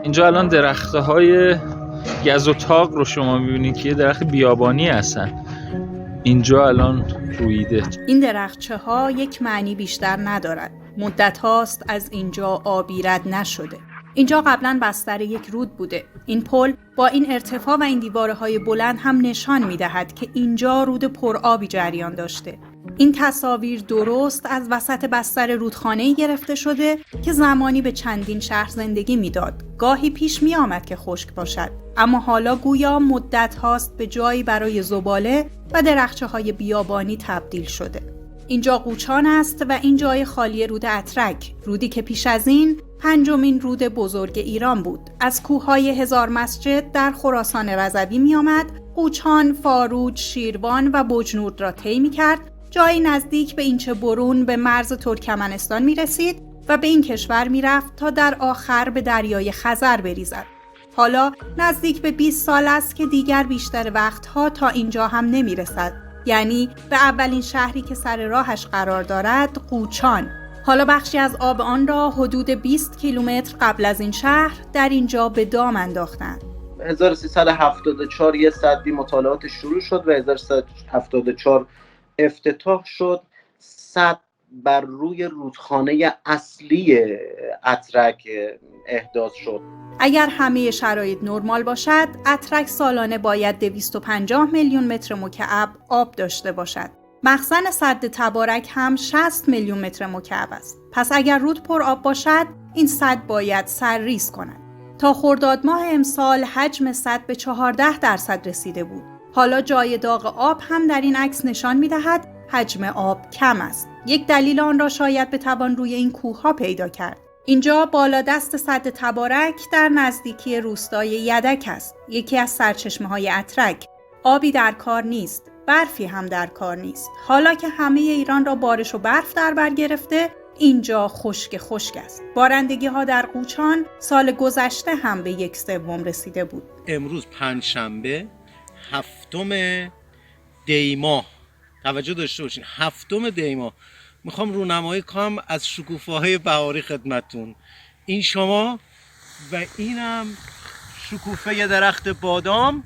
اینجا الان درخت‌های گز و تاق رو شما می‌بینید که یه درخت بیابانی هستن. اینجا الان رویده. این درختچه‌ها یک معنی بیشتر ندارد. مدت هاست از اینجا آبی رد نشده. اینجا قبلا بستر یک رود بوده. این پل با این ارتفاع و این دیوارهای بلند هم نشان می‌دهد که اینجا رود پرآبی جریان داشته. این تصاویر درست از وسط بستر رودخانه‌ای گرفته شده که زمانی به چندین شهر زندگی میداد. گاهی پیش می آمد که خشک باشد، اما حالا گویا مدت هاست به جایی برای زباله و درختچه‌های بیابانی تبدیل شده. اینجا قوچان است و این جای خالی رود اترک، رودی که پیش از این 5مین رود بزرگ ایران بود. از کوههای هزار مسجد در خراسان رضوی می آمد، قوچان، فاروج، شیروان و بجنورد را طی می کرد، جایی نزدیک به اینچه برون به مرز ترکمنستان می رسید و به این کشور می رفت تا در آخر به دریای خزر بریزد. حالا نزدیک به 20 سال است که دیگر بیشتر وقتها تا اینجا هم نمی رسد. یعنی به اولین شهری که سر راهش قرار دارد، قوچان. حالا بخشی از آب آن را حدود 20 کیلومتر قبل از این شهر در اینجا به دام انداختند. 1374 یه سدی مطالعات شروع شد و 1374 افتتاح شد. سد بر روی رودخانه اصلی اترک احداث شد. اگر همه شرایط نرمال باشد، اترک سالانه باید 250 میلیون متر مکعب آب داشته باشد. مخزن سد تبارک هم 60 میلیون متر مکعب است. پس اگر رود پر آب باشد، این سد باید سرریز کند. تا خرداد ماه امسال حجم سد به 14% رسیده بود. حالا جای داغ آب هم در این عکس نشان می‌دهد حجم آب کم است. یک دلیل آن را شاید بتوان روی این کوه‌ها پیدا کرد. اینجا بالادست سد تبارک در نزدیکی روستای یدک است. یکی از سرچشمه‌های اترک. آبی در کار نیست، برفی هم در کار نیست. حالا که همه ایران را بارش و برف در بر گرفته، اینجا خشک است. بارندگی‌ها در قوچان سال گذشته هم به 1/3 رسیده بود. امروز پنجشنبه 7 دی ماه، توجه داشته باشین، 7 دی ماه. میخوام رونمایی کنم از شکوفه‌های بهاری خدمتتون. این شما و اینم شکوفه درخت بادام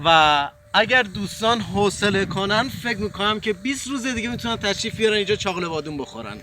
و اگر دوستان حوصله کنن فکر میکنم که 20 روز دیگه میتونن تشریف بیارن اینجا چاقل بادوم بخورن.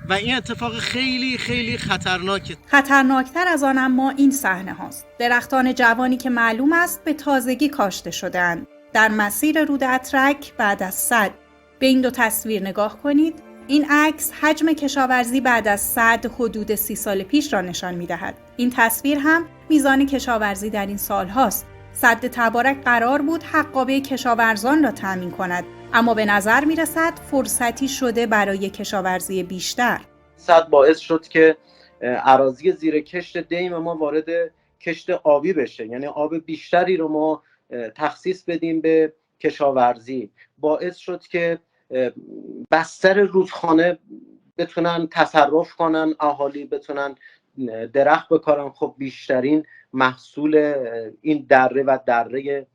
و این اتفاق خیلی خیلی خطرناکه. خطرناکتر از آن اما این صحنه هاست. درختان جوانی که معلوم است به تازگی کاشته شده‌اند در مسیر رود اترک بعد از سد. به این دو تصویر نگاه کنید. این عکس حجم کشاورزی بعد از سد حدود 30 سال پیش را نشان می‌دهد. این تصویر هم میزان کشاورزی در این سال هاست. سد تبارک قرار بود حقابه کشاورزان را تامین کند، اما به نظر می‌رسد فرصتی شده برای کشاورزی بیشتر. سد باعث شد که اراضی زیر کشت دیم ما وارد کشت آبی بشه، یعنی آب بیشتری رو ما تخصیص بدیم به کشاورزی. باعث شد که بستر رودخانه بتونن تصرف کنن، اهالی بتونن درخت بکارن. خب بیشترین محصول این دره و دره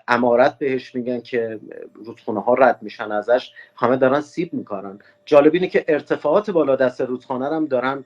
عمارت بهش میگن که رودخانه ها رد میشن ازش، همه دارن سیب میکارن. جالب اینه که ارتفاعات بالا دست رودخانه هم دارن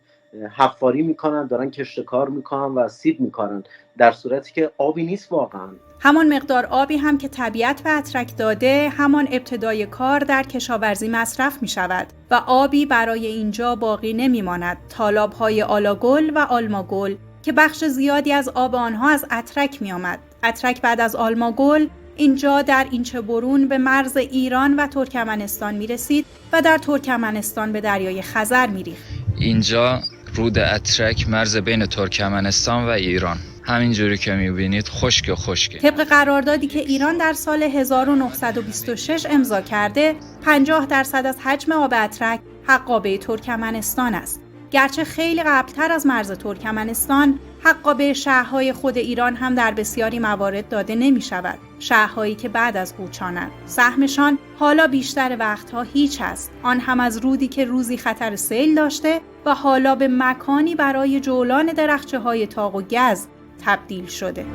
حفاری میکنن، دارن کشتکار میکنن و سیب میکارن، در صورتی که آبی نیست واقعا. همان مقدار آبی هم که طبیعت به اترک داده، همان ابتدای کار در کشاورزی مصرف می شود و آبی برای اینجا باقی نمی ماند. تالاب‌های آلاگل و آلماگل که بخش زیادی از آب آنها از اترک می آمد. اترک بعد از آلماگل اینجا در اینچه برون به مرز ایران و ترکمنستان می رسید و در ترکمنستان به دریای خزر می ریخت. اینجا رود اترک مرز بین ترکمنستان و ایران. همینجوری که می‌بینید خشکه. طبق قراردادی که ایران در سال 1926 امضا کرده، 50% از حجم آب اترک حقابه ترکمنستان است. گرچه خیلی قبلتر از مرز ترکمنستان، حقابه شهرهای خود ایران هم در بسیاری موارد داده نمی شود. شهرهایی که بعد از قوچانند. سهمشان حالا بیشتر وقتها هیچ است. آن هم از رودی که روزی خطر سیل داشته و حالا به مکانی برای جولان درختچه‌های تاق و گز تبدیل شده.